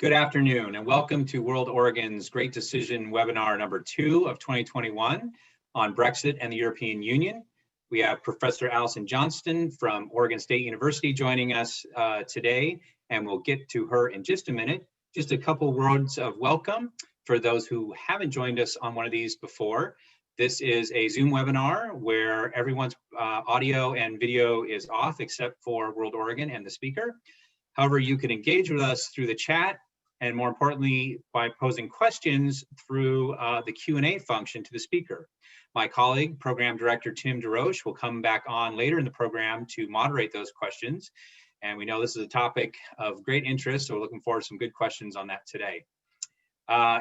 Good afternoon and welcome to WorldOregon's Great Decision webinar number 2 of 2021 on Brexit and the European Union. We have Professor Alison Johnston from Oregon State University joining us today, and we'll get to her in just a minute. Just a couple words of welcome for those who haven't joined us on one of these before. This is a Zoom webinar where everyone's audio and video is off except for WorldOregon and the speaker. However, you can engage with us through the chat, and more importantly, by posing questions through the Q&A function to the speaker. My colleague, Program Director Tim DeRoche, will come back on later in the program to moderate those questions. And we know this is a topic of great interest, so we're looking forward to some good questions on that today.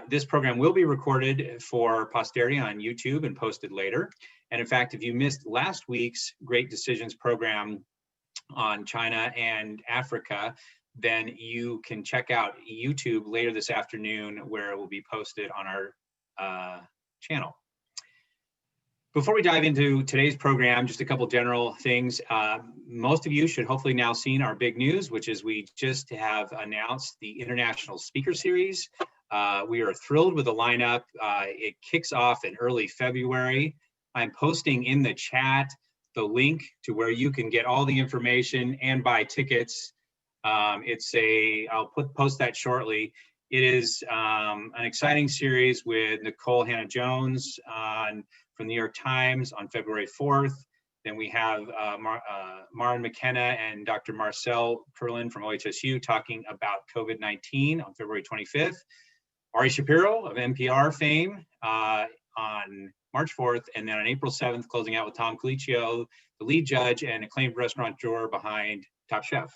This program will be recorded for posterity on YouTube and posted later. And in fact, if you missed last week's Great Decisions program on China and Africa, then you can check out YouTube later this afternoon where it will be posted on our channel. Before we dive into today's program, just a couple general things. Most of you should hopefully now seen our big news, which is we just have announced the International Speaker Series. We are thrilled with the lineup. It kicks off in early February. I'm posting in the chat the link to where you can get all the information and buy tickets. I'll post that shortly. It is an exciting series with Nicole Hannah-Jones from the New York Times on February 4th. Then we have Maren McKenna and Dr. Marcel Kurland from OHSU talking about COVID-19 on February 25th. Ari Shapiro of NPR fame on March 4th, and then on April 7th, closing out with Tom Colicchio, the lead judge and acclaimed restaurateur behind Top Chef.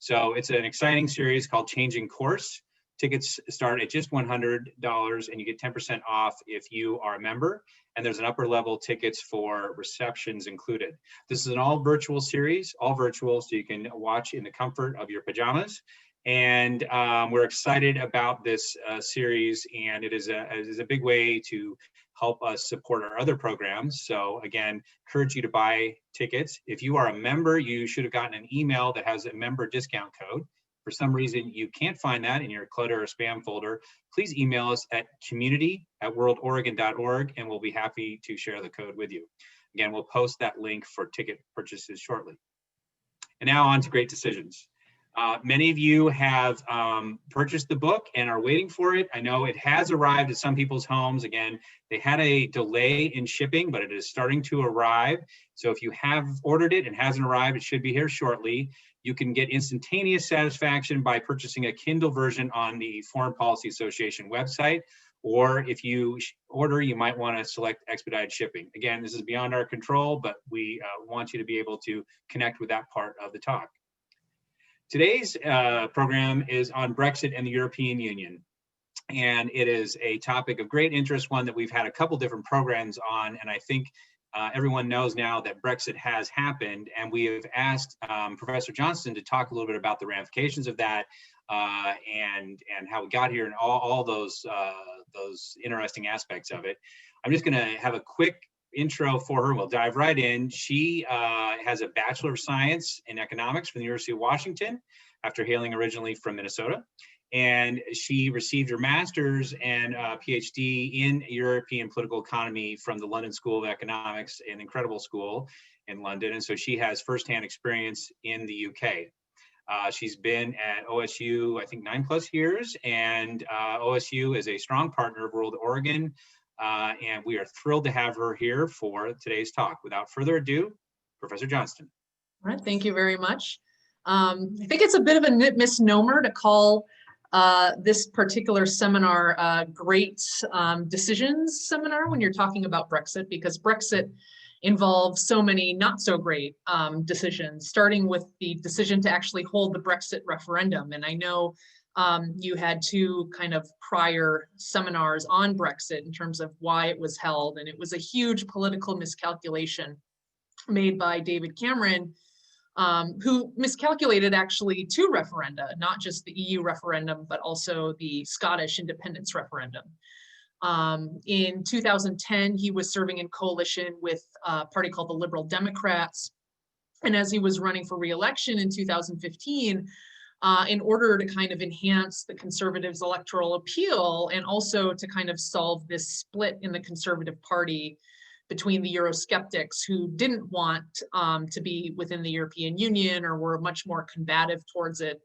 So it's an exciting series called Changing Course. Tickets start at just $100 and you get 10% off if you are a member. And there's an upper level tickets for receptions included. This is an all virtual series, all virtual, so you can watch in the comfort of your pajamas. And we're excited about this series, and it is a big way to help us support our other programs. So again, encourage you to buy tickets. If you are a member, you should have gotten an email that has a member discount code. For some reason, you can't find that in your clutter or spam folder, please email us at community@worldoregon.org, and we'll be happy to share the code with you. Again, we'll post that link for ticket purchases shortly. And now on to Great Decisions. Many of you have purchased the book and are waiting for it. I know it has arrived at some people's homes. Again, they had a delay in shipping, but it is starting to arrive. So if you have ordered it and hasn't arrived, it should be here shortly. You can get instantaneous satisfaction by purchasing a Kindle version on the Foreign Policy Association website. Or if you order, you might want to select expedited shipping. Again, this is beyond our control, but we want you to be able to connect with that part of the talk. Today's program is on Brexit and the European Union, and it is a topic of great interest, one that we've had a couple different programs on, and I think everyone knows now that Brexit has happened, and we have asked Professor Johnston to talk a little bit about the ramifications of that and how we got here and all those interesting aspects of it. I'm just going to have a quick intro for her. We'll dive right in. She has a Bachelor of Science in Economics from the University of Washington after hailing originally from Minnesota. And she received her master's and PhD in European political economy from the London School of Economics, an incredible school in London. And so she has firsthand experience in the UK. She's been at OSU, I think 9+ years, and OSU is a strong partner of WorldOregon. And we are thrilled to have her here for today's talk. Without further ado, Professor Johnston. All right, thank you very much. I think it's a bit of a misnomer to call this particular seminar Great Decisions seminar when you're talking about Brexit, because Brexit involves so many not so great decisions, starting with the decision to actually hold the Brexit referendum. And I know you had two kind of prior seminars on Brexit in terms of why it was held, and it was a huge political miscalculation made by David Cameron, who miscalculated actually two referenda, not just the EU referendum, but also the Scottish independence referendum. In 2010, he was serving in coalition with a party called the Liberal Democrats. And as he was running for re-election in 2015, in order to kind of enhance the Conservatives' electoral appeal and also to kind of solve this split in the Conservative Party between the Eurosceptics who didn't want to be within the European Union or were much more combative towards it,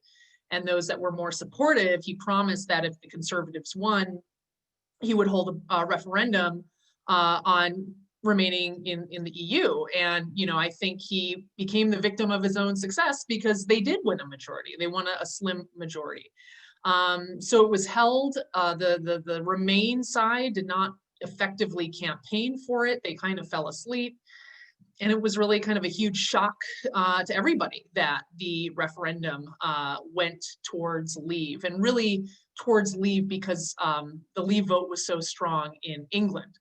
and those that were more supportive. He promised that if the Conservatives won, he would hold a referendum on remaining in the EU. And, I think he became the victim of his own success because they did win a majority. They won a slim majority. So it was held. The Remain side did not effectively campaign for it. They kind of fell asleep. And it was really kind of a huge shock to everybody that the referendum went towards leave, and really towards leave because the leave vote was so strong in England.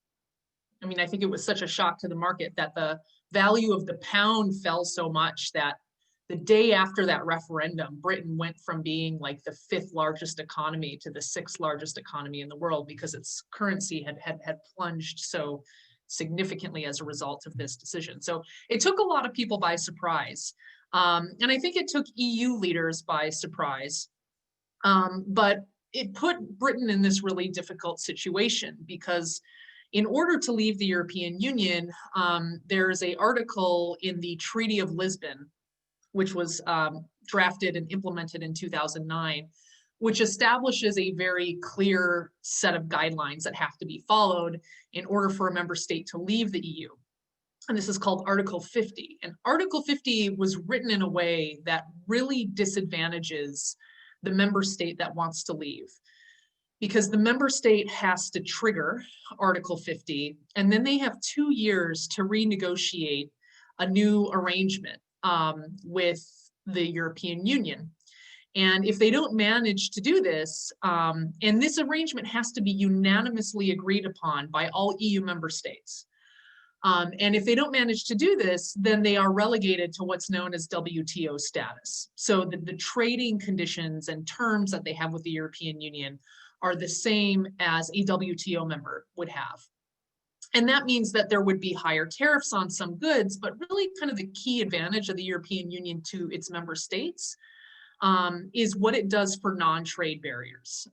I mean, I think it was such a shock to the market that the value of the pound fell so much that the day after that referendum, Britain went from being like the 5th largest economy to the 6th largest economy in the world because its currency had plunged so significantly as a result of this decision. So it took a lot of people by surprise. And I think it took EU leaders by surprise. But it put Britain in this really difficult situation because in order to leave the European Union, there is an article in the Treaty of Lisbon, which was drafted and implemented in 2009, which establishes a very clear set of guidelines that have to be followed in order for a member state to leave the EU. And this is called Article 50. And Article 50 was written in a way that really disadvantages the member state that wants to leave, because the member state has to trigger Article 50, and then they have 2 years to renegotiate a new arrangement with the European Union. And if they don't manage to do this, and this arrangement has to be unanimously agreed upon by all EU member states. And if they don't manage to do this, then they are relegated to what's known as WTO status. So the trading conditions and terms that they have with the European Union are the same as a WTO member would have. And that means that there would be higher tariffs on some goods, but really kind of the key advantage of the European Union to its member states is what it does for non-trade barriers.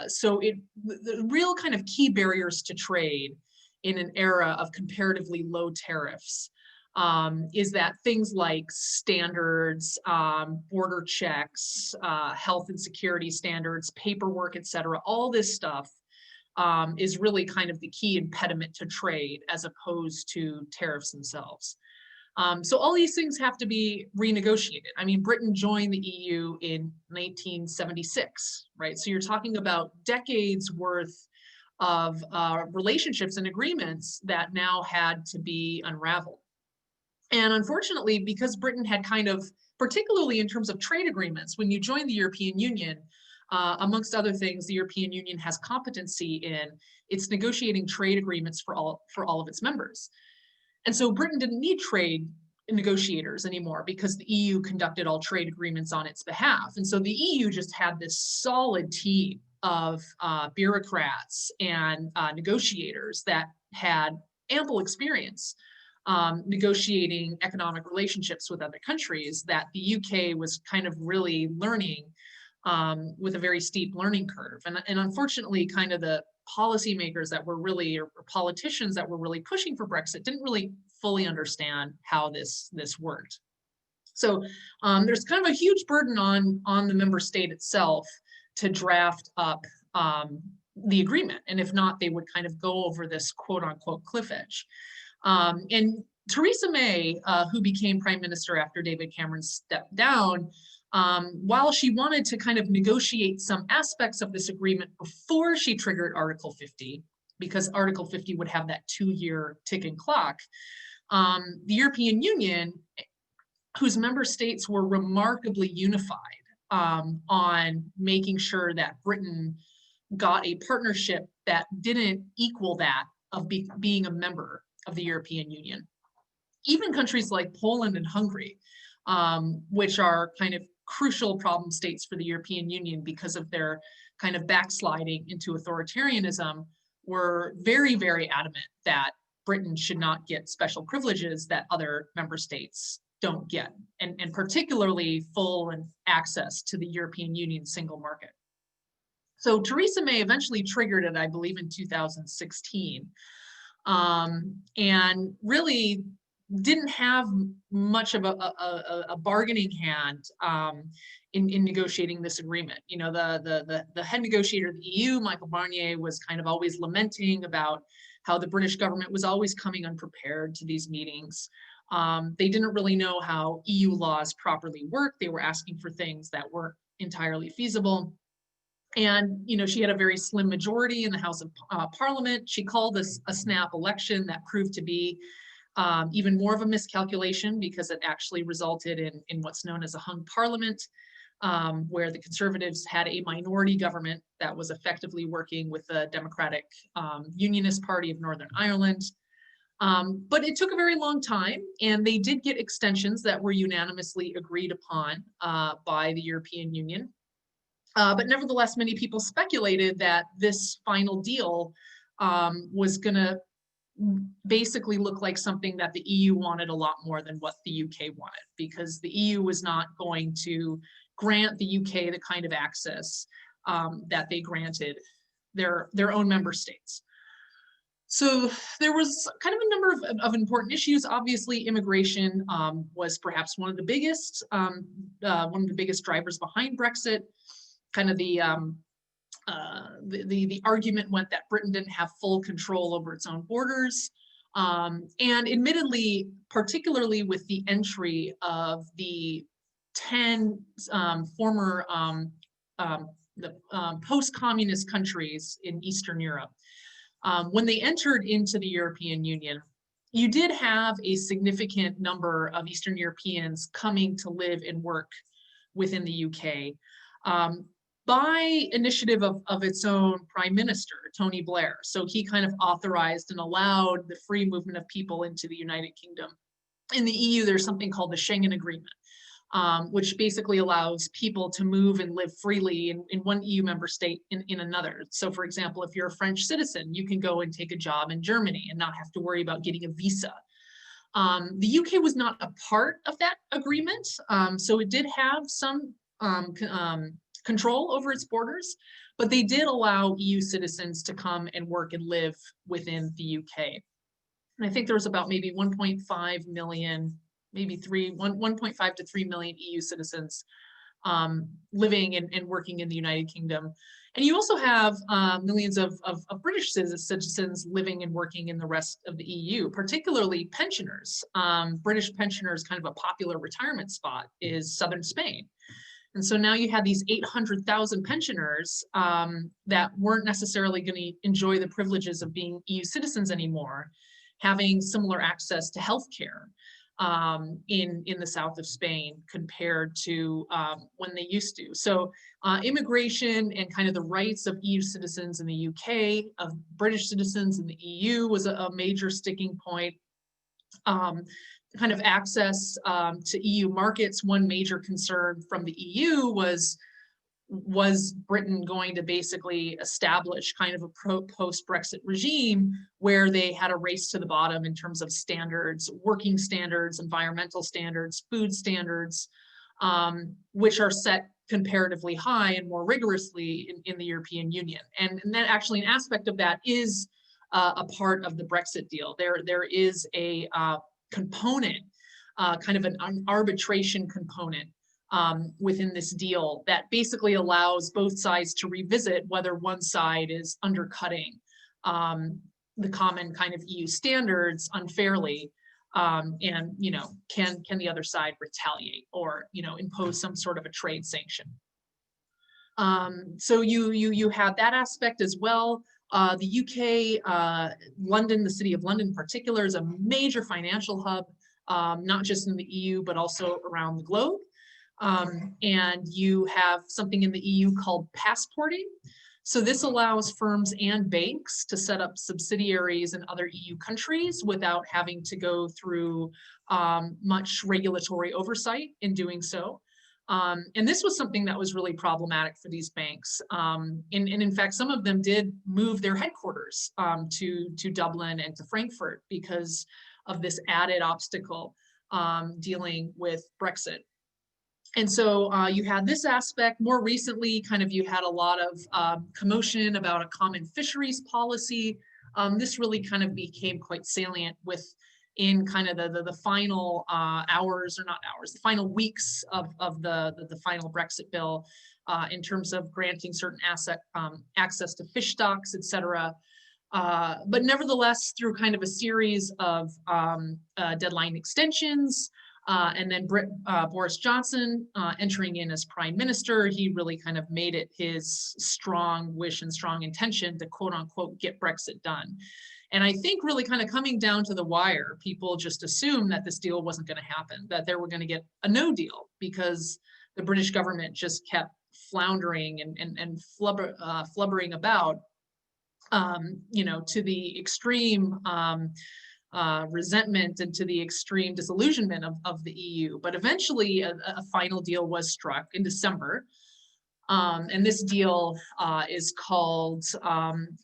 So the real kind of key barriers to trade in an era of comparatively low tariffs is that things like standards, border checks, health and security standards, paperwork, et cetera, all this stuff is really kind of the key impediment to trade as opposed to tariffs themselves. So all these things have to be renegotiated. I mean, Britain joined the EU in 1976, right? So you're talking about decades worth of relationships and agreements that now had to be unraveled. And unfortunately, because Britain had kind of, particularly in terms of trade agreements, when you join the European Union, amongst other things, the European Union has competency in its negotiating trade agreements for all of its members. And so Britain didn't need trade negotiators anymore because the EU conducted all trade agreements on its behalf. And so the EU just had this solid team of bureaucrats and negotiators that had ample experience negotiating economic relationships with other countries that the UK was kind of really learning with a very steep learning curve. And unfortunately, kind of the policymakers that were really, or politicians that were really pushing for Brexit didn't really fully understand how this worked. So there's kind of a huge burden on the member state itself to draft up the agreement. And if not, they would kind of go over this quote unquote cliff edge. And Theresa May, who became prime minister after David Cameron stepped down, while she wanted to kind of negotiate some aspects of this agreement before she triggered Article 50, because Article 50 would have that 2-year ticking clock, the European Union, whose member states were remarkably unified on making sure that Britain got a partnership that didn't equal that of being a member of the European Union. Even countries like Poland and Hungary, which are kind of crucial problem states for the European Union because of their kind of backsliding into authoritarianism, were very, very adamant that Britain should not get special privileges that other member states don't get, and particularly full and access to the European Union single market. So Theresa May eventually triggered it, I believe, in 2016, and really didn't have much of a bargaining hand in negotiating this agreement. You know, the head negotiator of the EU, Michael Barnier, was kind of always lamenting about how the British government was always coming unprepared to these meetings. They didn't really know how EU laws properly work. They were asking for things that weren't entirely feasible. And, you know, she had a very slim majority in the House of Parliament. She called this a snap election that proved to be even more of a miscalculation, because it actually resulted in what's known as a hung parliament, where the Conservatives had a minority government that was effectively working with the Democratic Unionist Party of Northern Ireland. But it took a very long time, and they did get extensions that were unanimously agreed upon by the European Union. But nevertheless, many people speculated that this final deal was going to basically look like something that the EU wanted a lot more than what the UK wanted, because the EU was not going to grant the UK the kind of access that they granted their own member states. So there was kind of a number of important issues. Obviously, immigration was perhaps one of the biggest drivers behind Brexit. Kind of the argument went that Britain didn't have full control over its own borders. And admittedly, particularly with the entry of the 10 former post-communist countries in Eastern Europe, when they entered into the European Union, you did have a significant number of Eastern Europeans coming to live and work within the UK. By initiative of its own prime minister, Tony Blair. So he kind of authorized and allowed the free movement of people into the United Kingdom. In the EU, there's something called the Schengen Agreement, which basically allows people to move and live freely in one EU member state in another. So for example, if you're a French citizen, you can go and take a job in Germany and not have to worry about getting a visa. The UK was not a part of that agreement, so it did have some control over its borders, but they did allow EU citizens to come and work and live within the UK. And I think there was about maybe 1.5 million, maybe 1.5 to 3 million EU citizens living and working in the United Kingdom. And you also have millions of British citizens living and working in the rest of the EU, particularly pensioners. British pensioners, kind of a popular retirement spot is southern Spain. And so now you had these 800,000 pensioners that weren't necessarily going to enjoy the privileges of being EU citizens anymore, having similar access to healthcare in the south of Spain compared to when they used to. So immigration and kind of the rights of EU citizens in the UK, of British citizens in the EU, was a major sticking point. Kind of access to EU markets. One major concern from the EU was Britain going to basically establish kind of a post-Brexit regime where they had a race to the bottom in terms of standards, working standards, environmental standards, food standards, which are set comparatively high and more rigorously in the European Union. And then actually an aspect of that is a part of the Brexit deal. There is a component, kind of an arbitration component within this deal that basically allows both sides to revisit whether one side is undercutting the common kind of EU standards unfairly, and can the other side retaliate or impose some sort of a trade sanction. So you have that aspect as well. The UK, London, the city of London in particular, is a major financial hub, not just in the EU, but also around the globe. And you have something in the EU called passporting. So this allows firms and banks to set up subsidiaries in other EU countries without having to go through much regulatory oversight in doing so. And this was something that was really problematic for these banks. And in fact, some of them did move their headquarters to Dublin and to Frankfurt because of this added obstacle dealing with Brexit. And so you had this aspect. More recently, kind of you had a lot of commotion about a common fisheries policy. This really kind of became quite salient in kind of the final hours, or not hours, the final weeks of the final Brexit bill, in terms of granting certain access to fish stocks, et cetera. But nevertheless, through kind of a series of deadline extensions, and then Boris Johnson entering in as prime minister, he really kind of made it his strong wish and strong intention to quote unquote get Brexit done. And I think really kind of coming down to the wire, people just assumed that this deal wasn't going to happen, that they were going to get a no deal, because the British government just kept floundering and flubbering about, to the extreme resentment and to the extreme disillusionment of the EU. But eventually a final deal was struck in December. And this deal is called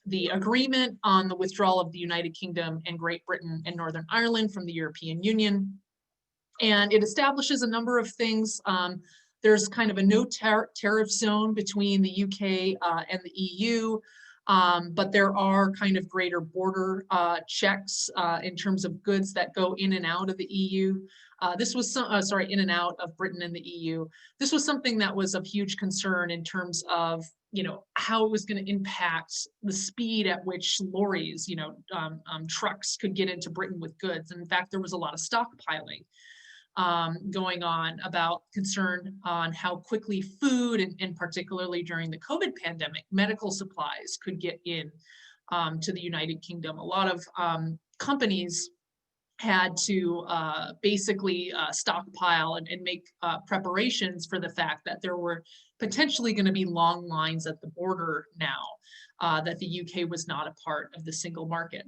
the Agreement on the Withdrawal of the United Kingdom and Great Britain and Northern Ireland from the European Union. And it establishes a number of things. There's kind of a no tariff zone between the UK and the EU. But there are kind of greater border checks in terms of goods that go in and out of the EU. This was in and out of Britain and the EU. This was something that was of huge concern in terms of, how it was going to impact the speed at which lorries, trucks could get into Britain with goods. And in fact, there was a lot of stockpiling going on about concern on how quickly food, and particularly during the COVID pandemic, medical supplies could get in to the United Kingdom. A lot of companies had to basically stockpile and make preparations for the fact that there were potentially going to be long lines at the border now, that the UK was not a part of the single market.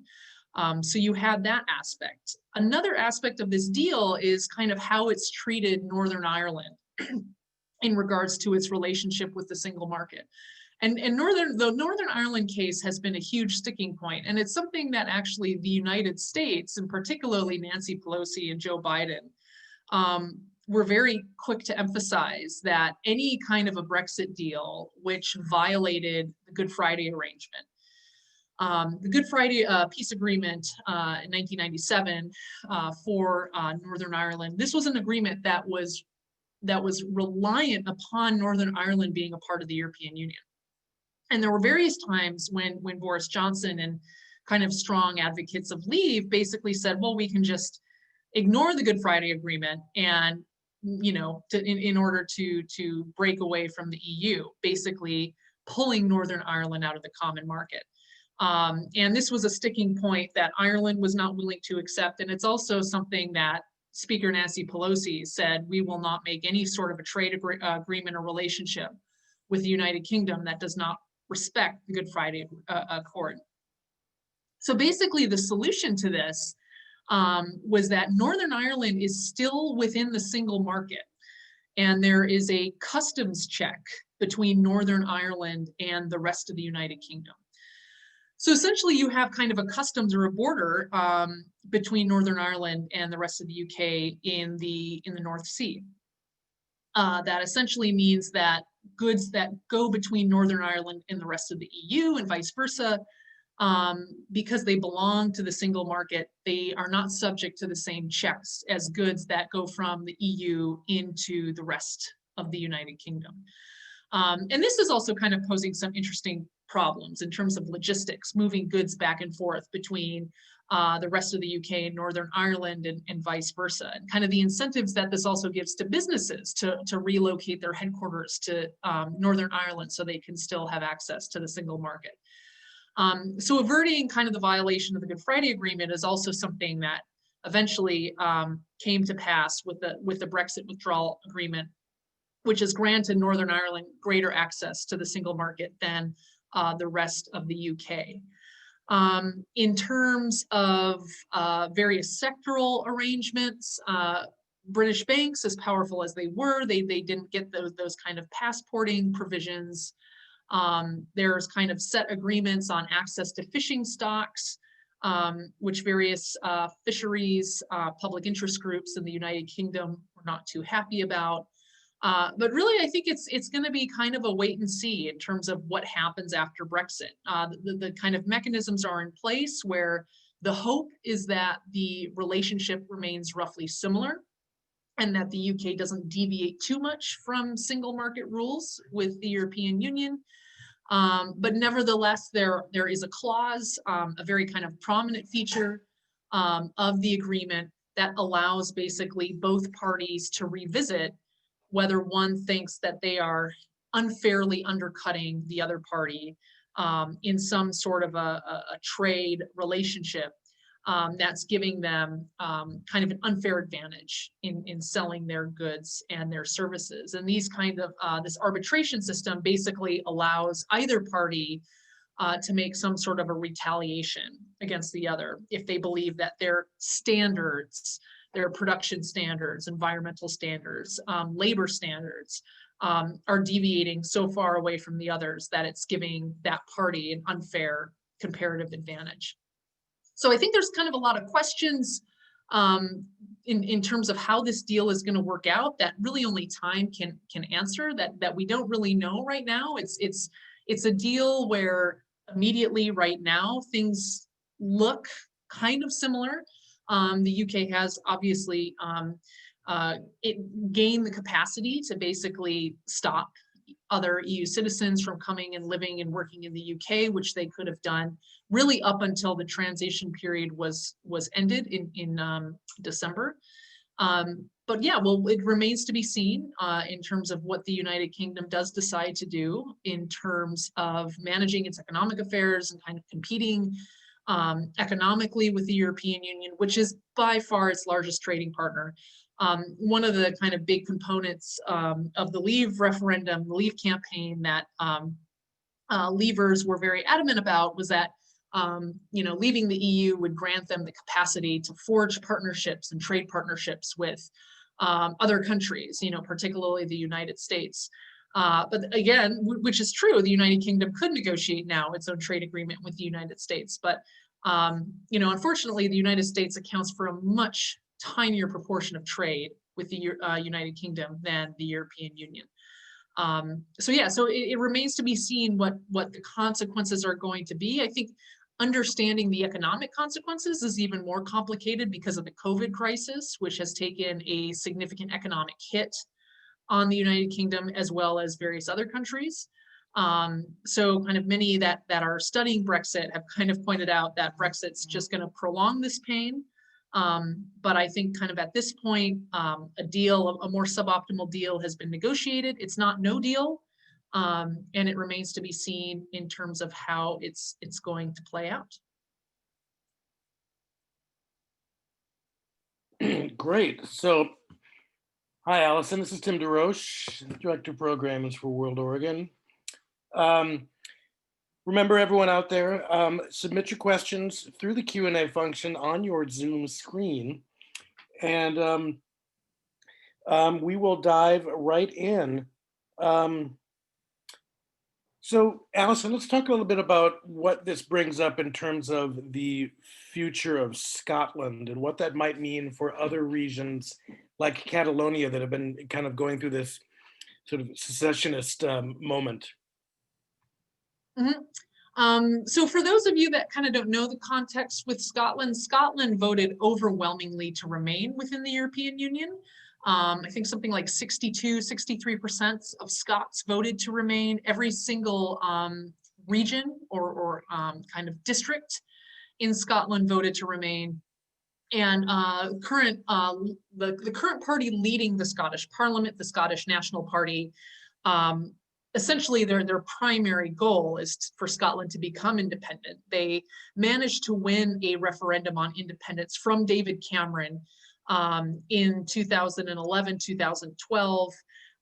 So you had that aspect. Another aspect of this deal is kind of how it's treated Northern Ireland in regards to its relationship with the single market. And the Northern Ireland case has been a huge sticking point, and it's something that actually the United States, and particularly Nancy Pelosi and Joe Biden, were very quick to emphasize that any kind of a Brexit deal which violated the Good Friday arrangement. The Good Friday peace agreement in 1997 for Northern Ireland. This was an agreement that was reliant upon Northern Ireland being a part of the European Union. And there were various times when Boris Johnson and kind of strong advocates of leave basically said, well, we can just ignore the Good Friday agreement and, in order to break away from the EU, basically pulling Northern Ireland out of the common market. And this was a sticking point that Ireland was not willing to accept. And it's also something that Speaker Nancy Pelosi said, we will not make any sort of a trade agreement or relationship with the United Kingdom that does not respect the Good Friday Accord. So basically the solution to this was that Northern Ireland is still within the single market. And there is a customs check between Northern Ireland and the rest of the United Kingdom. So essentially you have kind of a customs or a border between Northern Ireland and the rest of the UK in the North Sea. That essentially means that goods that go between Northern Ireland and the rest of the EU and vice versa, because they belong to the single market, they are not subject to the same checks as goods that go from the EU into the rest of the United Kingdom. And this is also kind of posing some interesting problems in terms of logistics, moving goods back and forth between the rest of the UK and Northern Ireland and vice versa, and kind of the incentives that this also gives to businesses to relocate their headquarters to Northern Ireland so they can still have access to the single market. So averting kind of the violation of the Good Friday Agreement is also something that eventually came to pass with the Brexit withdrawal agreement, which has granted Northern Ireland greater access to the single market than the rest of the UK. In terms of various sectoral arrangements, British banks, as powerful as they were, they didn't get those kind of passporting provisions. There's kind of set agreements on access to fishing stocks. which various fisheries, public interest groups in the United Kingdom were not too happy about. But really, I think it's going to be kind of a wait and see in terms of what happens after Brexit. The kind of mechanisms are in place where the hope is that the relationship remains roughly similar and that the UK doesn't deviate too much from single market rules with the European Union. But nevertheless, there is a clause, a very kind of prominent feature of the agreement that allows basically both parties to revisit whether one thinks that they are unfairly undercutting the other party in some sort of a trade relationship that's giving them kind of an unfair advantage in selling their goods and their services. And these kind of, this arbitration system basically allows either party to make some sort of a retaliation against the other if they believe that their standards, their production standards, environmental standards, labor standards are deviating so far away from the others that it's giving that party an unfair comparative advantage. So I think there's kind of a lot of questions in terms of how this deal is going to work out that really only time can answer, that we don't really know right now. It's a deal where immediately right now things look kind of similar. The UK has obviously gained the capacity to basically stop other EU citizens from coming and living and working in the UK, which they could have done really up until the transition period was ended in December. But yeah, well, it remains to be seen in terms of what the United Kingdom does decide to do in terms of managing its economic affairs and kind of competing economically with the European Union, which is by far its largest trading partner. One of the kind of big components of the Leave referendum, the Leave campaign that Leavers were very adamant about was that leaving the EU would grant them the capacity to forge partnerships and trade partnerships with other countries, particularly the United States. But again, which is true, the United Kingdom could negotiate now its own trade agreement with the United States. But, unfortunately, the United States accounts for a much tinier proportion of trade with the United Kingdom than the European Union. So it remains to be seen what the consequences are going to be. I think understanding the economic consequences is even more complicated because of the COVID crisis, which has taken a significant economic hit on the United Kingdom as well as various other countries. So kind of many that are studying Brexit have kind of pointed out that Brexit's just going to prolong this pain. But I think kind of at this point, a more suboptimal deal has been negotiated. It's not no deal, and it remains to be seen in terms of how it's going to play out. Great. So, hi, Alison. This is Tim DeRoche, Director of Programs for WorldOregon. Remember, everyone out there, submit your questions through the Q&A function on your Zoom screen, and we will dive right in. So, Alison, let's talk a little bit about what this brings up in terms of the future of Scotland and what that might mean for other regions like Catalonia that have been kind of going through this sort of secessionist moment. Mm-hmm. So for those of you that kind of don't know the context with Scotland, Scotland voted overwhelmingly to remain within the European Union. I think something like 63% of Scots voted to remain. Every single region or kind of district in Scotland voted to remain. And the current party leading the Scottish Parliament, the Scottish National Party, essentially their primary goal is for Scotland to become independent. They managed to win a referendum on independence from David Cameron in 2011, 2012.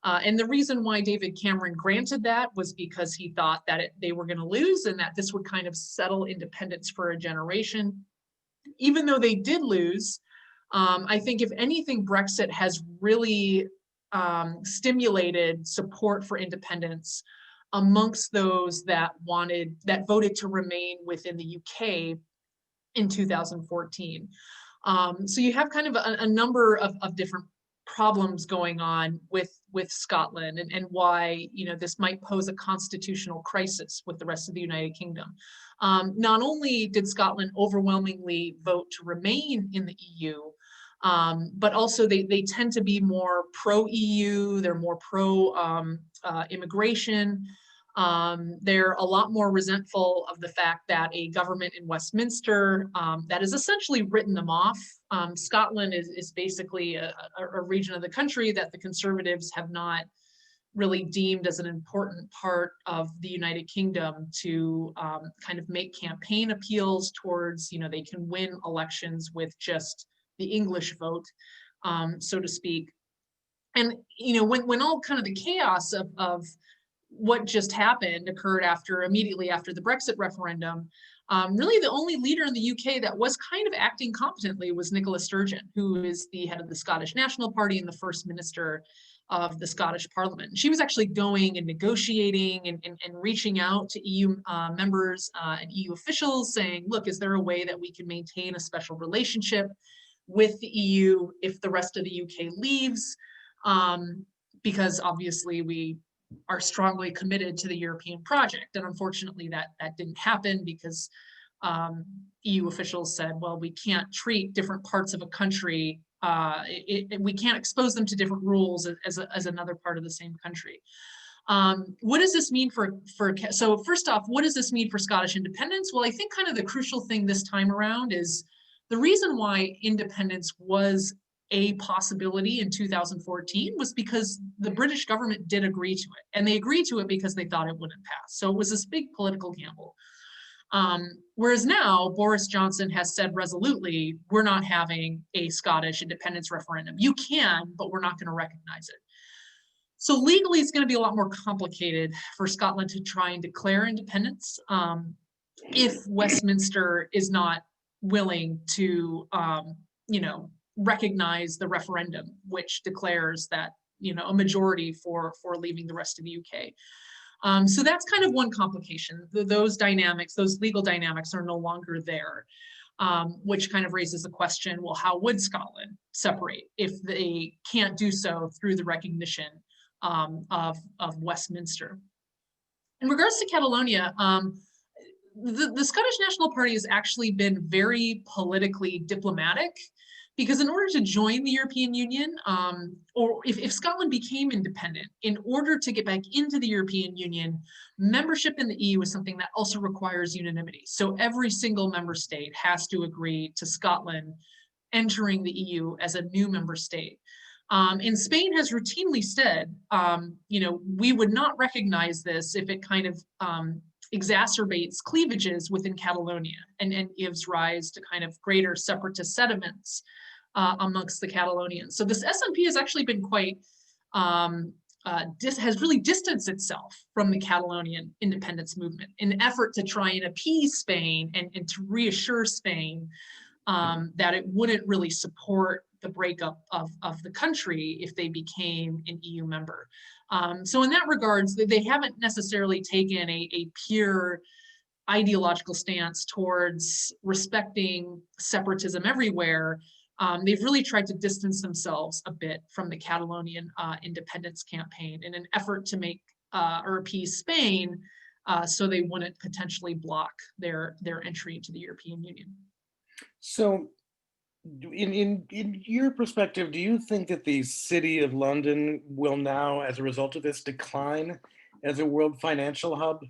And the reason why David Cameron granted that was because he thought that they were going to lose and that this would kind of settle independence for a generation. Even though they did lose, I think if anything, Brexit has really stimulated support for independence amongst those that voted to remain within the UK in 2014. So you have kind of a number of different problems going on with Scotland, and why, you know, this might pose a constitutional crisis with the rest of the United Kingdom. Not only did Scotland overwhelmingly vote to remain in the EU, but also they tend to be more pro-EU, they're more pro-immigration. They're a lot more resentful of the fact that a government in Westminster that has essentially written them off. Scotland is basically a region of the country that the Conservatives have not really deemed as an important part of the United Kingdom to kind of make campaign appeals towards, you know, they can win elections with just the English vote, so to speak. And, you know, when all kind of the chaos of what just happened occurred immediately after the Brexit referendum, really the only leader in the UK that was kind of acting competently was Nicola Sturgeon, who is the head of the Scottish National Party and the First Minister of the Scottish Parliament. And she was actually going and negotiating and reaching out to EU members and EU officials saying, look, is there a way that we can maintain a special relationship with the EU if the rest of the UK leaves? Because obviously we are strongly committed to the European project. And unfortunately that didn't happen because EU officials said, well, we can't treat different parts of a country, we can't expose them to different rules as another part of the same country. What does this mean so first off, what does this mean for Scottish independence? Well, I think kind of the crucial thing this time around is the reason why independence was a possibility in 2014 was because the British government did agree to it, and they agreed to it because they thought it wouldn't pass. So it was this big political gamble. Whereas now Boris Johnson has said resolutely, we're not having a Scottish independence referendum. You can, but we're not going to recognize it. So legally, it's going to be a lot more complicated for Scotland to try and declare independence if Westminster is not willing to, you know, recognize the referendum, which declares that, you know, a majority for leaving the rest of the UK. So that's kind of one complication. Those dynamics, those legal dynamics are no longer there, which kind of raises the question, well, how would Scotland separate if they can't do so through the recognition of Westminster? In regards to Catalonia, the Scottish National Party has actually been very politically diplomatic, because in order to join the European Union, or if Scotland became independent, in order to get back into the European Union, membership in the EU is something that also requires unanimity. So every single member state has to agree to Scotland entering the EU as a new member state. And Spain has routinely said, you know, we would not recognize this if it kind of exacerbates cleavages within Catalonia and gives rise to kind of greater separatist sentiments amongst the Catalonians. So this SNP has actually been quite, has really distanced itself from the Catalonian independence movement in an effort to try and appease Spain and to reassure Spain that it wouldn't really support the breakup of the country if they became an EU member. So in that regards, they haven't necessarily taken a pure ideological stance towards respecting separatism everywhere. They've really tried to distance themselves a bit from the Catalonian independence campaign in an effort to make or appease Spain so they wouldn't potentially block their entry into the European Union. So in your perspective, do you think that the City of London will now, as a result of this, decline as a world financial hub?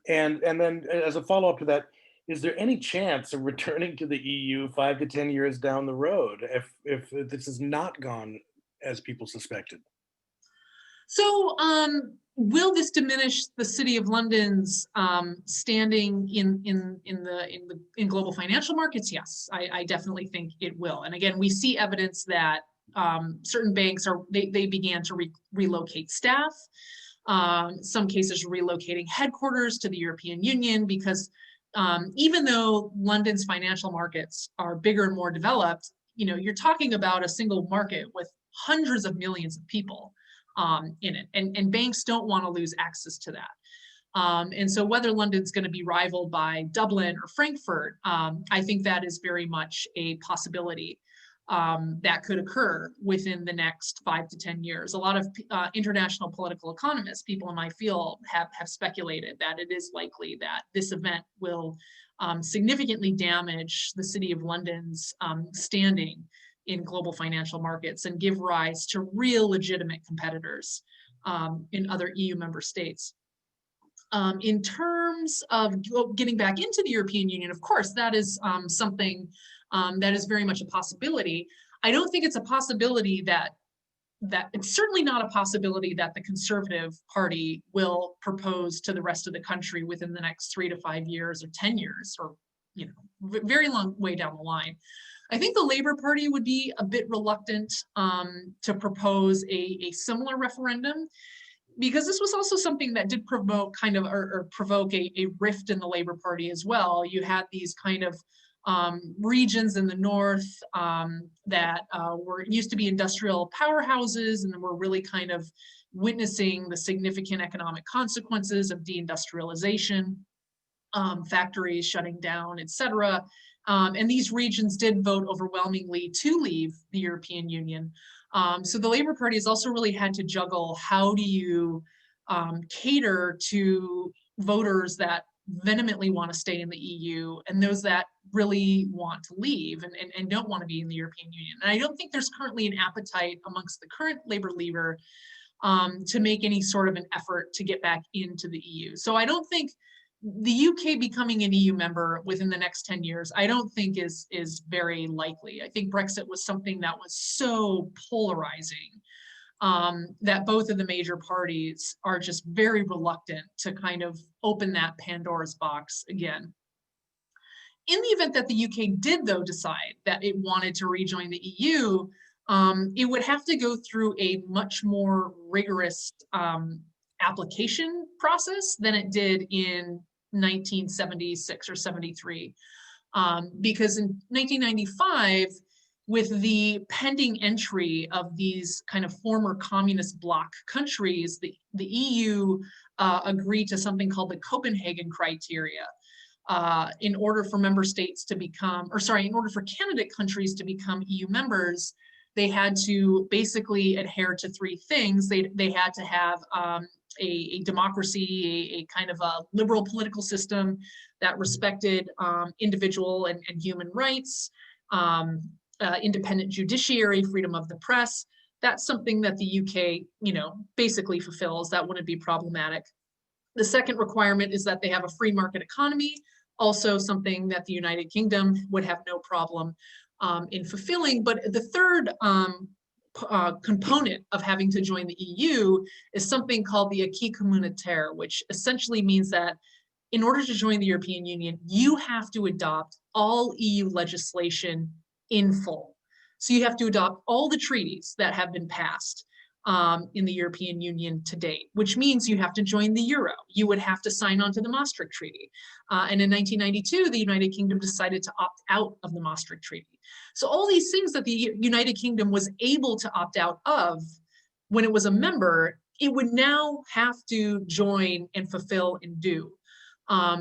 And then as a follow-up to that, is there any chance of returning to the EU 5 to 10 years down the road if this has not gone as people suspected? So will this diminish the City of London's standing in global financial markets? Yes, I definitely think it will. And again, we see evidence that certain banks they began to relocate staff. Some cases relocating headquarters to the European Union, because even though London's financial markets are bigger and more developed, you know, you're talking about a single market with hundreds of millions of people in it, and banks don't want to lose access to that. And so whether London's going to be rivaled by Dublin or Frankfurt, I think that is very much a possibility that could occur within the next 5 to 10 years. A lot of international political economists, people in my field, have speculated that it is likely that this event will significantly damage the City of London's standing in global financial markets and give rise to real legitimate competitors in other EU member states. In terms of getting back into the European Union, of course, that is something that is very much a possibility. I don't think it's a possibility that it's certainly not a possibility that the Conservative Party will propose to the rest of the country within the next 3 to 5 years or 10 years, or very long way down the line. I think the Labour Party would be a bit reluctant to propose a similar referendum, because this was also something that did provoke provoke a rift in the Labour Party as well. You had these kind of regions in the north that used to be industrial powerhouses, and were really kind of witnessing the significant economic consequences of deindustrialization, factories shutting down, etc. And these regions did vote overwhelmingly to leave the European Union. So the Labour Party has also really had to juggle, how do you cater to voters that vehemently want to stay in the EU and those that really want to leave and don't want to be in the European Union. And I don't think there's currently an appetite amongst the current Labour leader to make any sort of an effort to get back into the EU. So I don't think the UK becoming an EU member within the next 10 years, I don't think is very likely. I think Brexit was something that was so polarizing that both of the major parties are just very reluctant to kind of open that Pandora's box again. In the event that the UK did, though, decide that it wanted to rejoin the EU, it would have to go through a much more rigorous application process than it did in 1976 or 73. Because in 1995, with the pending entry of these kind of former communist bloc countries, the EU agreed to something called the Copenhagen criteria in order for member states to become, in order for candidate countries to become EU members. They had to basically adhere to 3 things. They had to have a democracy, a kind of a liberal political system that respected individual and human rights, independent judiciary, freedom of the press. That's something that the UK, basically fulfills. That wouldn't be problematic. The second requirement is that they have a free market economy, also something that the United Kingdom would have no problem in fulfilling. But the third component of having to join the EU is something called the acquis communautaire, which essentially means that in order to join the European Union, you have to adopt all EU legislation in full. So you have to adopt all the treaties that have been passed in the European Union to date, which means you have to join the euro. You would have to sign on to the Maastricht Treaty. And in 1992, the United Kingdom decided to opt out of the Maastricht Treaty. So all these things that the United Kingdom was able to opt out of when it was a member, it would now have to join and fulfill and do.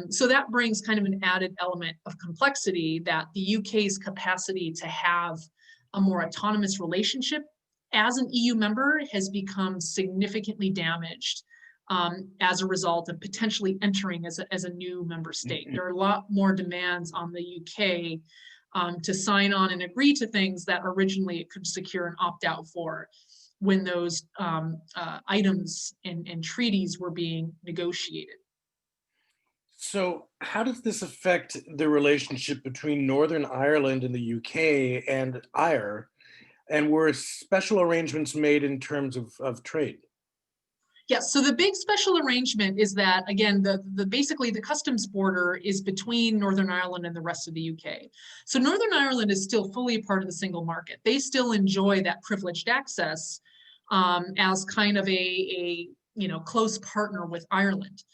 So that brings kind of an added element of complexity, that the UK's capacity to have a more autonomous relationship as an EU member has become significantly damaged as a result of potentially entering as a new member state. There are a lot more demands on the UK to sign on and agree to things that originally it could secure an opt-out for when those items and treaties were being negotiated. So how does this affect the relationship between Northern Ireland and the UK and IRE? And were special arrangements made in terms of trade? Yes, so the big special arrangement is that, again, basically the customs border is between Northern Ireland and the rest of the UK. So Northern Ireland is still fully a part of the single market. They still enjoy that privileged access as kind of a close partner with Ireland.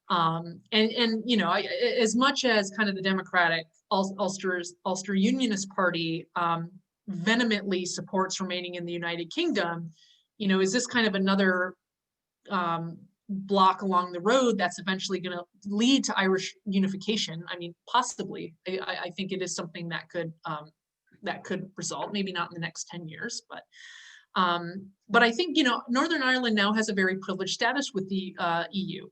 As much as kind of the Democratic Ulster Unionist Party vehemently supports remaining in the United Kingdom, is this kind of another block along the road that's eventually going to lead to Irish unification. I mean, possibly. I think it is something that could result, maybe not in the next 10 years, but I think, Northern Ireland now has a very privileged status with the EU.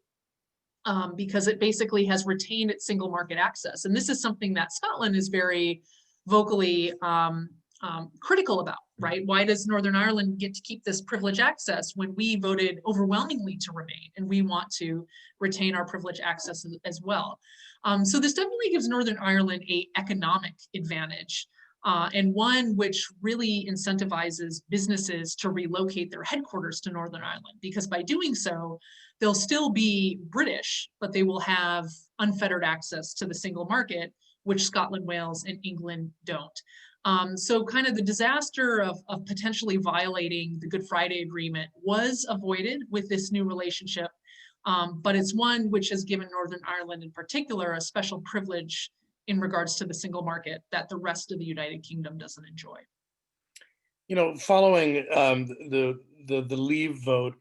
Because it basically has retained its single market access. And this is something that Scotland is very vocally critical about, right? Why does Northern Ireland get to keep this privileged access when we voted overwhelmingly to remain, and we want to retain our privileged access as well? So this definitely gives Northern Ireland an economic advantage, and one which really incentivizes businesses to relocate their headquarters to Northern Ireland, because by doing so, they'll still be British, but they will have unfettered access to the single market, which Scotland, Wales, and England don't. So kind of the disaster of potentially violating the Good Friday Agreement was avoided with this new relationship, but it's one which has given Northern Ireland in particular a special privilege in regards to the single market that the rest of the United Kingdom doesn't enjoy. Following the Leave vote,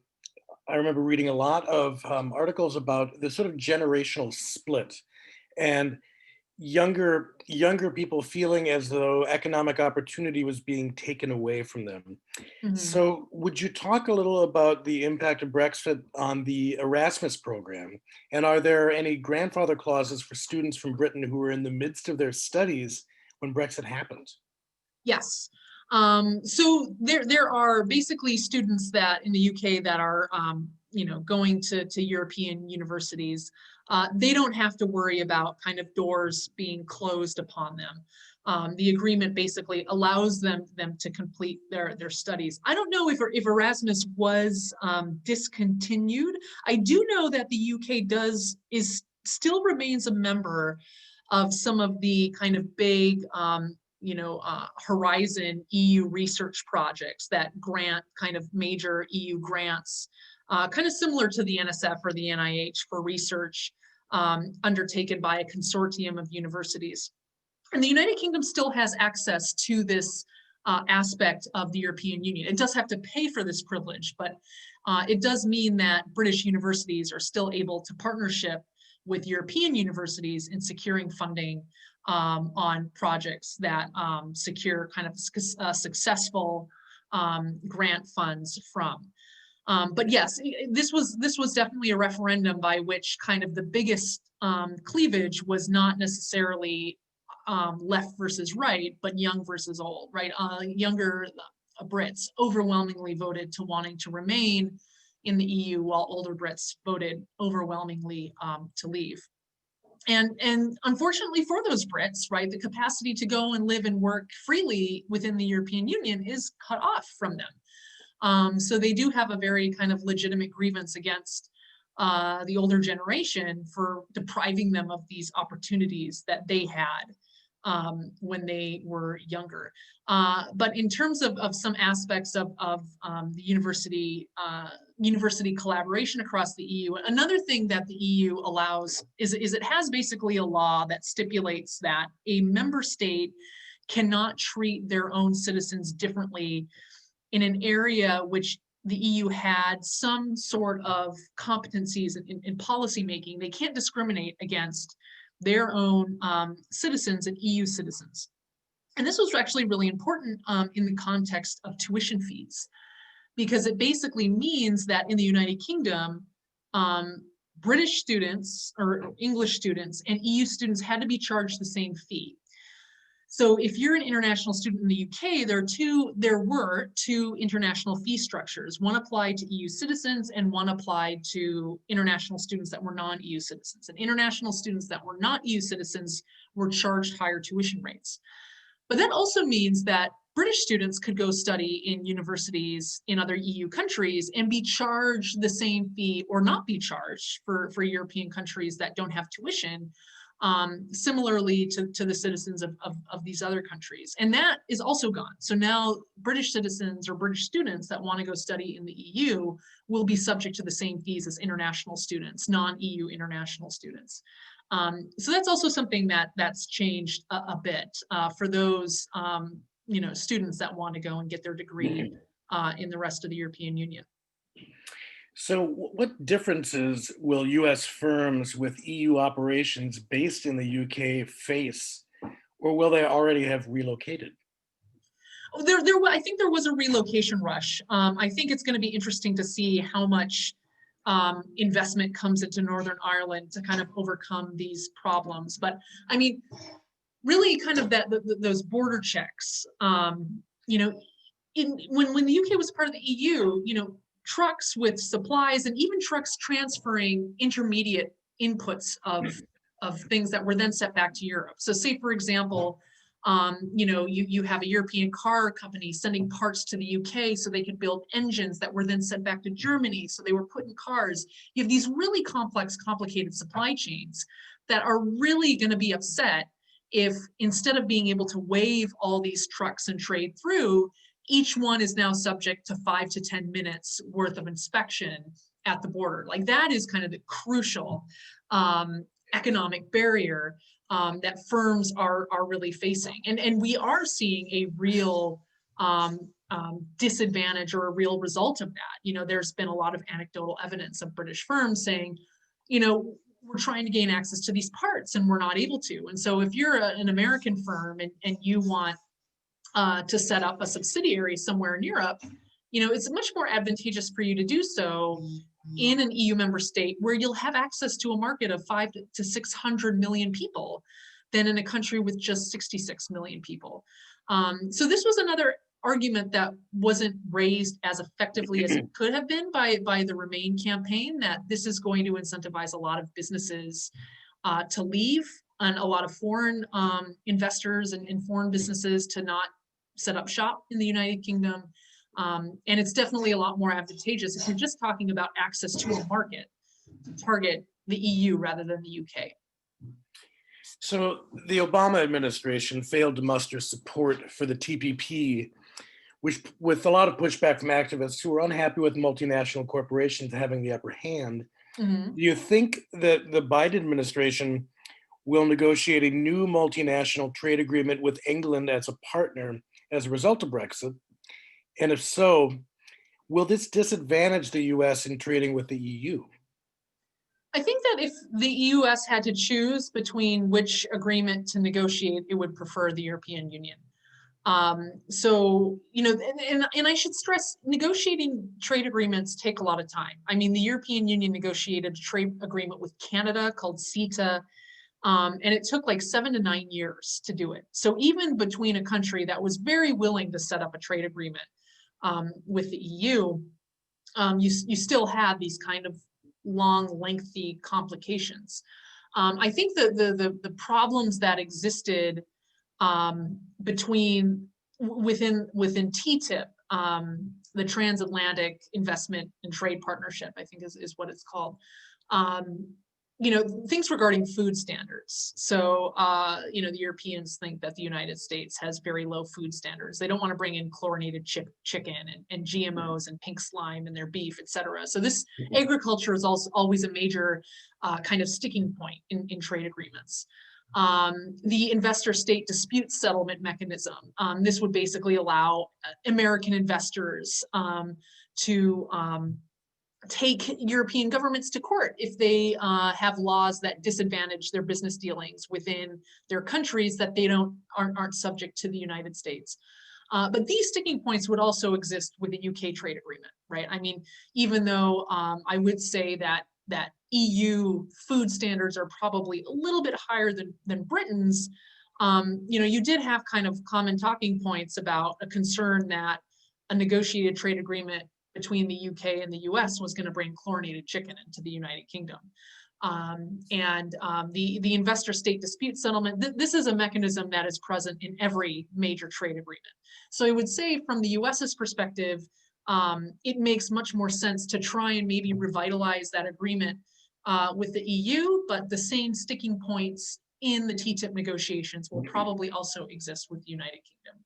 I remember reading a lot of articles about the sort of generational split and younger people feeling as though economic opportunity was being taken away from them. Mhm. So would you talk a little about the impact of Brexit on the Erasmus program? And are there any grandfather clauses for students from Britain who were in the midst of their studies when Brexit happened? Yes. So there are basically students that in the UK that are going to European universities. They don't have to worry about kind of doors being closed upon them. The agreement basically allows them to complete their studies. I don't know if Erasmus was discontinued. I do know that the UK still remains a member of some of the kind of big Horizon EU research projects that grant kind of major EU grants, kind of similar to the NSF or the NIH for research undertaken by a consortium of universities. And the United Kingdom still has access to this aspect of the European Union. It does have to pay for this privilege, but it does mean that British universities are still able to partnership with European universities in securing funding on projects that secure kind of successful grant funds from. But yes, this was definitely a referendum by which kind of the biggest cleavage was not necessarily left versus right, but young versus old, right? Younger Brits overwhelmingly voted to wanting to remain in the EU, while older Brits voted overwhelmingly to leave. And unfortunately for those Brits, right, the capacity to go and live and work freely within the European Union is cut off from them. So they do have a very kind of legitimate grievance against the older generation for depriving them of these opportunities that they had when they were younger. But in terms of some aspects of the university collaboration across the EU, another thing that the EU allows is it has basically a law that stipulates that a member state cannot treat their own citizens differently in an area which the EU had some sort of competencies in policy making. They can't discriminate against their own citizens and EU citizens. And this was actually really important in the context of tuition fees, because it basically means that in the United Kingdom, British students or English students and EU students had to be charged the same fee. So if you're an international student in the UK, there were two international fee structures. One applied to EU citizens and one applied to international students that were non-EU citizens. And international students that were not EU citizens were charged higher tuition rates. But that also means that British students could go study in universities in other EU countries and be charged the same fee or not be charged for European countries that don't have tuition, similarly to the citizens of these other countries. And that is also gone. So now British citizens or British students that want to go study in the EU will be subject to the same fees as international students, non-EU international students. So that's also something that's changed a bit for those students that want to go and get their degree in the rest of the European Union. So what differences will US firms with EU operations based in the UK face, or will they already have relocated? Oh, I think there was a relocation rush. I think it's going to be interesting to see how much investment comes into Northern Ireland to kind of overcome these problems. But I mean, really kind of those border checks, you know, when the UK was part of the EU, trucks with supplies and even trucks transferring intermediate inputs of things that were then sent back to Europe. So say, for example, you have a European car company sending parts to the UK so they could build engines that were then sent back to Germany. So they were put in cars. You have these really complex, complicated supply chains that are really going to be upset if instead of being able to wave all these trucks and trade through, each one is now subject to 5 to 10 minutes worth of inspection at the border. Like that is kind of the crucial economic barrier that firms are really facing. And we are seeing a real disadvantage or a real result of that. There's been a lot of anecdotal evidence of British firms saying, we're trying to gain access to these parts and we're not able to. And so if you're an American firm and you want to set up a subsidiary somewhere in Europe, it's much more advantageous for you to do so in an EU member state where you'll have access to a market of 5 to 600 million people than in a country with just 66 million people. So this was another argument that wasn't raised as effectively as it could have been by the Remain campaign, that this is going to incentivize a lot of businesses to leave and a lot of foreign investors and foreign businesses to not set up shop in the United Kingdom. And it's definitely a lot more advantageous if you're just talking about access to a market to target the EU rather than the UK. So the Obama administration failed to muster support for the TPP, which, with a lot of pushback from activists who were unhappy with multinational corporations having the upper hand. Mm-hmm. Do you think that the Biden administration will negotiate a new multinational trade agreement with England as a partner as a result of Brexit? And if so, will this disadvantage the US in trading with the EU? I think that if the US had to choose between which agreement to negotiate, it would prefer the European Union. So, and I should stress, negotiating trade agreements take a lot of time. I mean, the European Union negotiated a trade agreement with Canada called CETA, and it took like 7 to 9 years to do it. So even between a country that was very willing to set up a trade agreement with the EU, you still had these kind of long, lengthy complications. I think that the problems that existed within TTIP, the Transatlantic Investment and Trade Partnership, I think is what it's called. Things regarding food standards. So, the Europeans think that the United States has very low food standards. They don't want to bring in chlorinated chicken and GMOs and pink slime in their beef, et cetera. So this agriculture is also always a major kind of sticking point in trade agreements. The investor state dispute settlement mechanism. This would basically allow American investors to take European governments to court if they have laws that disadvantage their business dealings within their countries that they aren't subject to the United States. But these sticking points would also exist with the UK trade agreement, right? I mean, even though I would say that EU food standards are probably a little bit higher than Britain's, you did have kind of common talking points about a concern that a negotiated trade agreement between the UK and the US was going to bring chlorinated chicken into the United Kingdom. The investor state dispute settlement, this is a mechanism that is present in every major trade agreement. So I would say from the US's perspective, it makes much more sense to try and maybe revitalize that agreement with the EU, but the same sticking points in the TTIP negotiations will probably also exist with the United Kingdom.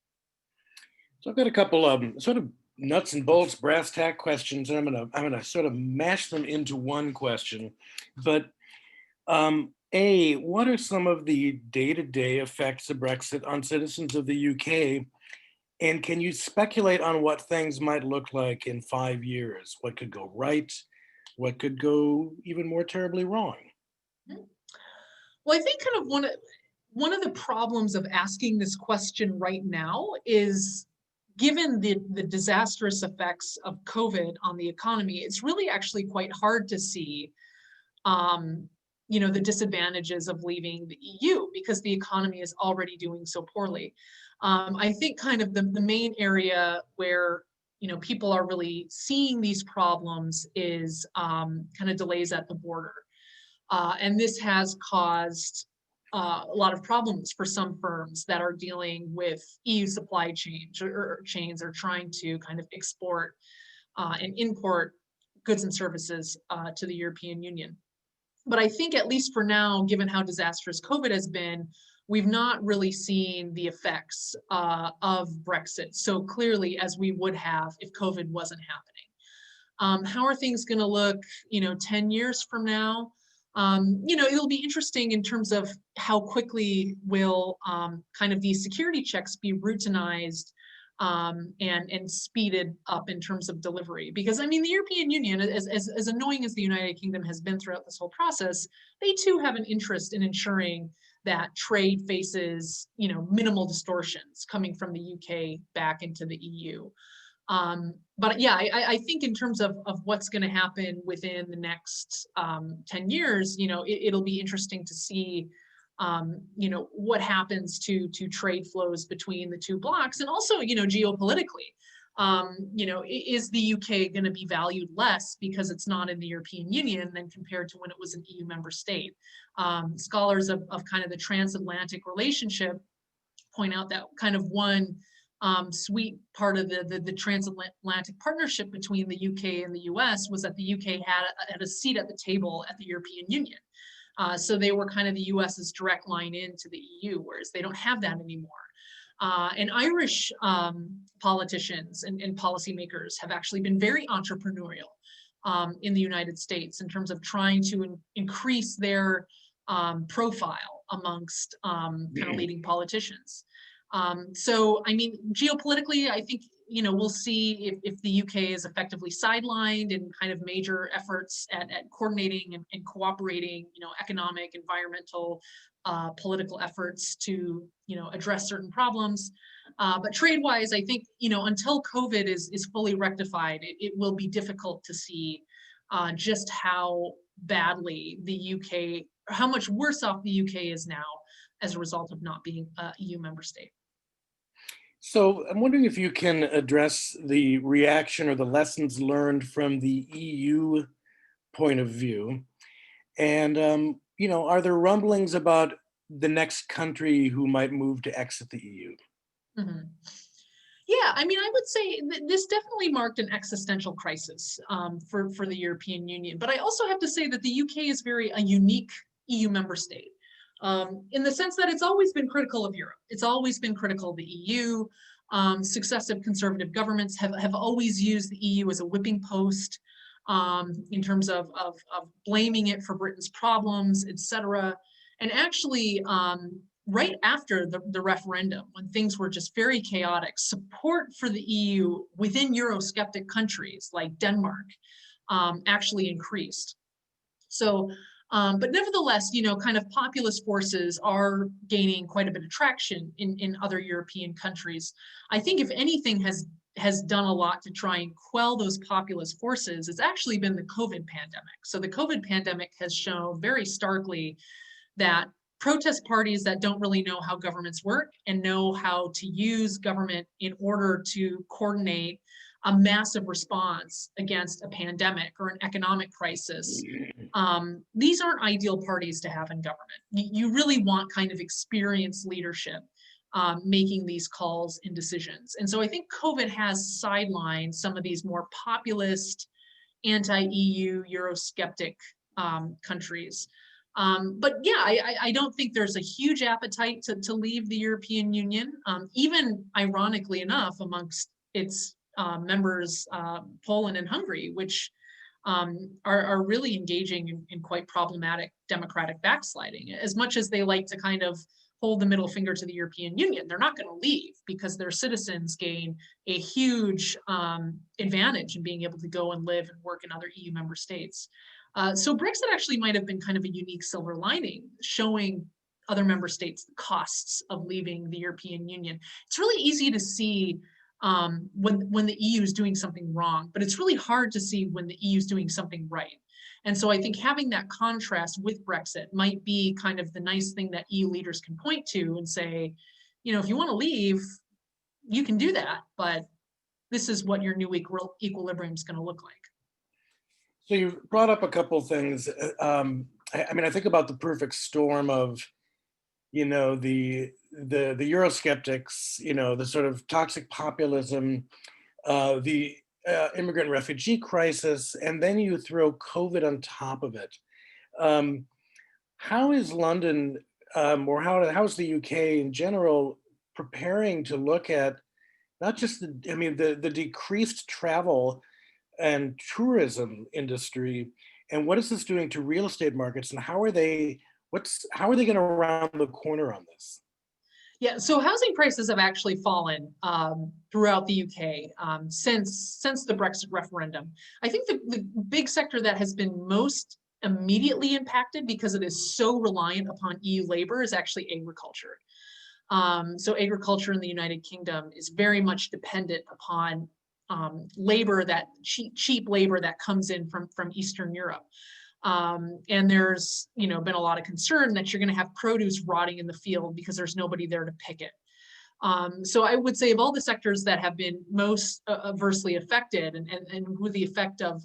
So I've got a couple of sort of nuts and bolts, brass tack questions, and I'm gonna sort of mash them into one question. But A, what are some of the day-to-day effects of Brexit on citizens of the UK? And can you speculate on what things might look like in 5 years? What could go right? what could go even more terribly wrong? Well, I think kind of one of the problems of asking this question right now is, given the disastrous effects of COVID on the economy, it's really actually quite hard to see the disadvantages of leaving the EU because the economy is already doing so poorly. I think kind of the main area where people are really seeing these problems is kind of delays at the border. And this has caused a lot of problems for some firms that are dealing with EU supply chains or trying to kind of export and import goods and services to the European Union. But I think, at least for now, given how disastrous COVID has been, we've not really seen the effects of Brexit so clearly as we would have if COVID wasn't happening. How are things going to look, 10 years from now? It'll be interesting in terms of how quickly will kind of these security checks be routinized and speeded up in terms of delivery. Because I mean, the European Union, as annoying as the United Kingdom has been throughout this whole process, they too have an interest in ensuring that trade faces, minimal distortions coming from the UK back into the EU. But yeah, I think in terms of what's going to happen within the next 10 years, it'll be interesting to see, what happens to trade flows between the two blocs, and also, geopolitically. Is the UK going to be valued less because it's not in the European Union than compared to when it was an EU member state? Scholars of kind of the transatlantic relationship point out that kind of one sweet part of the transatlantic partnership between the UK and the US was that the UK had a seat at the table at the European Union. So they were kind of the US's direct line into the EU, whereas they don't have that anymore. And Irish politicians and policymakers have actually been very entrepreneurial in the United States in terms of trying to increase their profile amongst kind of leading politicians. So, I mean, geopolitically, I think, we'll see if the UK is effectively sidelined in kind of major efforts at coordinating and cooperating, economic, environmental, political efforts to, address certain problems. But trade-wise, I think, until COVID is fully rectified, it will be difficult to see just how badly the UK, or how much worse off the UK is now as a result of not being a EU member state. So I'm wondering if you can address the reaction or the lessons learned from the EU point of view. And, are there rumblings about the next country who might move to exit the EU? Mm-hmm. Yeah, I mean, I would say this definitely marked an existential crisis for the European Union. But I also have to say that the UK is a unique EU member state. In the sense that it's always been critical of Europe. It's always been critical of the EU. Successive conservative governments have always used the EU as a whipping post in terms of blaming it for Britain's problems, etc. And actually, right after the referendum, when things were just very chaotic, support for the EU within Eurosceptic countries like Denmark actually increased. So, but nevertheless, kind of populist forces are gaining quite a bit of traction in other European countries. I think if anything has done a lot to try and quell those populist forces, it's actually been the COVID pandemic. So the COVID pandemic has shown very starkly that protest parties that don't really know how governments work and know how to use government in order to coordinate a massive response against a pandemic or an economic crisis. These aren't ideal parties to have in government. You really want kind of experienced leadership making these calls and decisions. And so I think COVID has sidelined some of these more populist, anti-EU, Eurosceptic countries. But yeah, I don't think there's a huge appetite to leave the European Union, even ironically enough, amongst its members, Poland and Hungary, which are really engaging in quite problematic democratic backsliding. As much as they like to kind of hold the middle finger to the European Union. They're not going to leave because their citizens gain a huge advantage in being able to go and live and work in other EU member states. So Brexit actually might have been kind of a unique silver lining, showing other member states the costs of leaving the European Union. It's really easy to see when the EU is doing something wrong, but it's really hard to see when the EU is doing something right. And so I think having that contrast with Brexit might be kind of the nice thing that EU leaders can point to and say, you know, if you want to leave, you can do that, but this is what your new equilibrium is going to look like. So you've brought up a couple things. I mean, I think about the perfect storm of, you know, the Eurosceptics, you know, the sort of toxic populism, the immigrant refugee crisis, and then you throw COVID on top of it. How is London, or how is the UK in general preparing to look at not just the decreased travel and tourism industry, and what is this doing to real estate markets, and how are they going to round the corner on this? Yeah, so housing prices have actually fallen throughout the UK since the Brexit referendum. I think the big sector that has been most immediately impacted because it is so reliant upon EU labor is actually agriculture. So agriculture in the United Kingdom is very much dependent upon labor, that cheap labor that comes in from Eastern Europe. And there's, you know, been a lot of concern that you're going to have produce rotting in the field because there's nobody there to pick it. So I would say of all the sectors that have been most adversely affected and who the effect of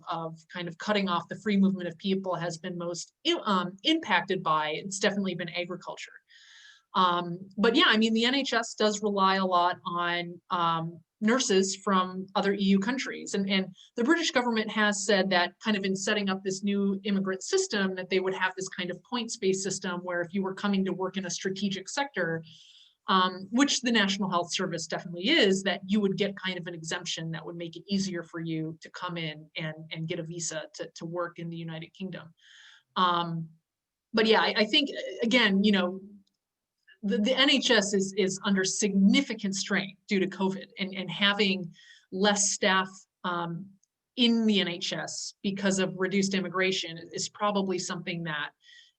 kind of cutting off the free movement of people has been most impacted by, it's definitely been agriculture. But yeah, I mean, the NHS does rely a lot on nurses from other EU countries. And the British government has said that kind of in setting up this new immigrant system, that they would have this kind of points-based system where if you were coming to work in a strategic sector, which the National Health Service definitely is, that you would get kind of an exemption that would make it easier for you to come in and get a visa to work in the United Kingdom. But yeah, I think, again, you know, the NHS is under significant strain due to COVID, and having less staff in the NHS because of reduced immigration is probably something that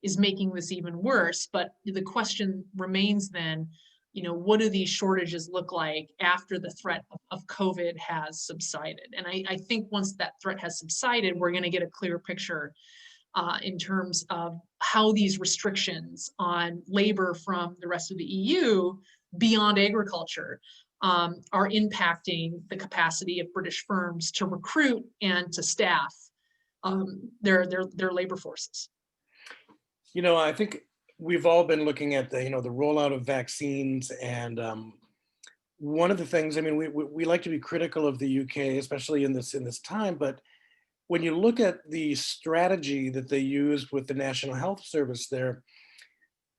is making this even worse. But the question remains then, you know, what do these shortages look like after the threat of COVID has subsided? And I think once that threat has subsided, we're going to get a clear picture in terms of how these restrictions on labor from the rest of the EU beyond agriculture are impacting the capacity of British firms to recruit and to staff their labor forces. You know, I think we've all been looking at the rollout of vaccines, and one of the things, I mean, we like to be critical of the UK, especially in this time, but when you look at the strategy that they used with the National Health Service there,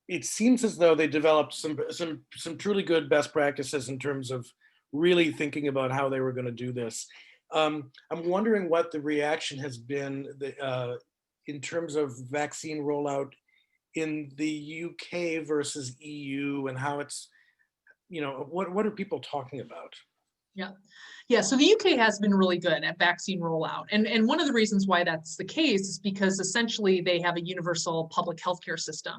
it seems as though they developed some truly good best practices in terms of really thinking about how they were going to do this. I'm wondering what the reaction has been in terms of vaccine rollout in the UK versus EU, and how it's, you know, what are people talking about? Yeah, so the UK has been really good at vaccine rollout. And one of the reasons why that's the case is because essentially they have a universal public healthcare system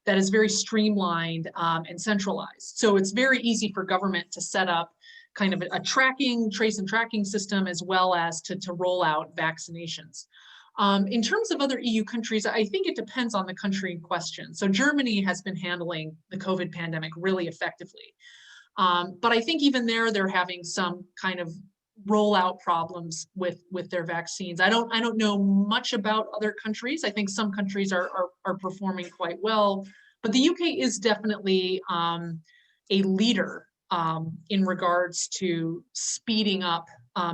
that is very streamlined and centralized. So it's very easy for government to set up kind of a trace and tracking system, as well as to roll out vaccinations. In terms of other EU countries, I think it depends on the country in question. So Germany has been handling the COVID pandemic really effectively. But I think even there, they're having some kind of rollout problems with their vaccines. I don't know much about other countries. I think some countries are performing quite well, but the UK is definitely a leader in regards to speeding up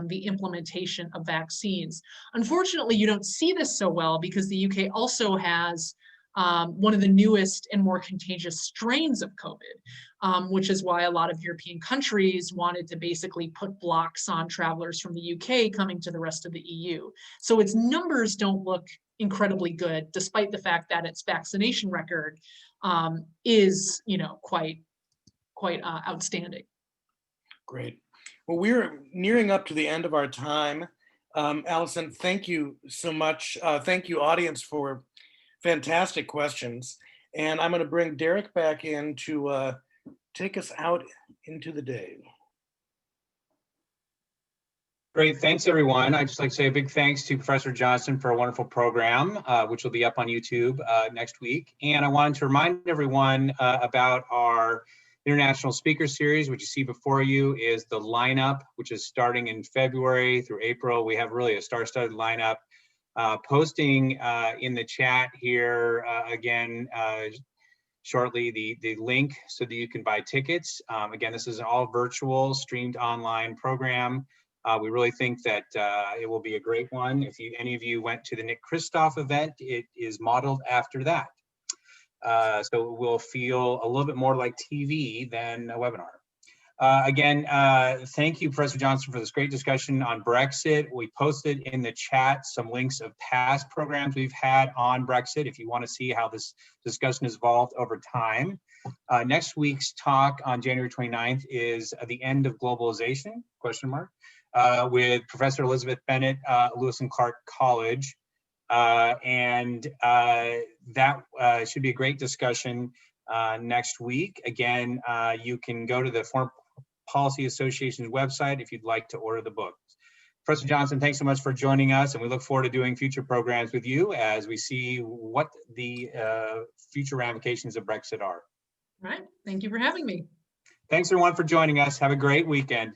the implementation of vaccines. Unfortunately, you don't see this so well because the UK also has one of the newest and more contagious strains of COVID, which is why a lot of European countries wanted to basically put blocks on travelers from the UK coming to the rest of the EU. So its numbers don't look incredibly good, despite the fact that its vaccination record is, quite outstanding. Great. Well, we're nearing up to the end of our time. Alison, thank you so much. Thank you, audience, for fantastic questions. And I'm going to bring Derek back in to take us out into the day. Great, thanks everyone. I'd just like to say a big thanks to Professor Johnston for a wonderful program, which will be up on YouTube next week. And I wanted to remind everyone about our International Speaker Series. What you see before you is the lineup, which is starting in February through April. We have really a star-studded lineup. Posting in the chat here again shortly the link so that you can buy tickets. Again, this is an all virtual streamed online program. We really think that it will be a great one. If any of you went to the Nick Kristof event, it is modeled after that. So it will feel a little bit more like TV than a webinar. Again, thank you, Professor Johnston, for this great discussion on Brexit. We posted in the chat some links of past programs we've had on Brexit if you want to see how this discussion has evolved over time. Next week's talk on January 29th is The End of Globalization, ? With Professor Elizabeth Bennett, Lewis and Clark College. And that should be a great discussion next week. Again, you can go to the Foreign Policy Association's website if you'd like to order the book. Professor Johnston, thanks so much for joining us, and we look forward to doing future programs with you as we see what the future ramifications of Brexit are. All right, thank you for having me. Thanks everyone for joining us. Have a great weekend.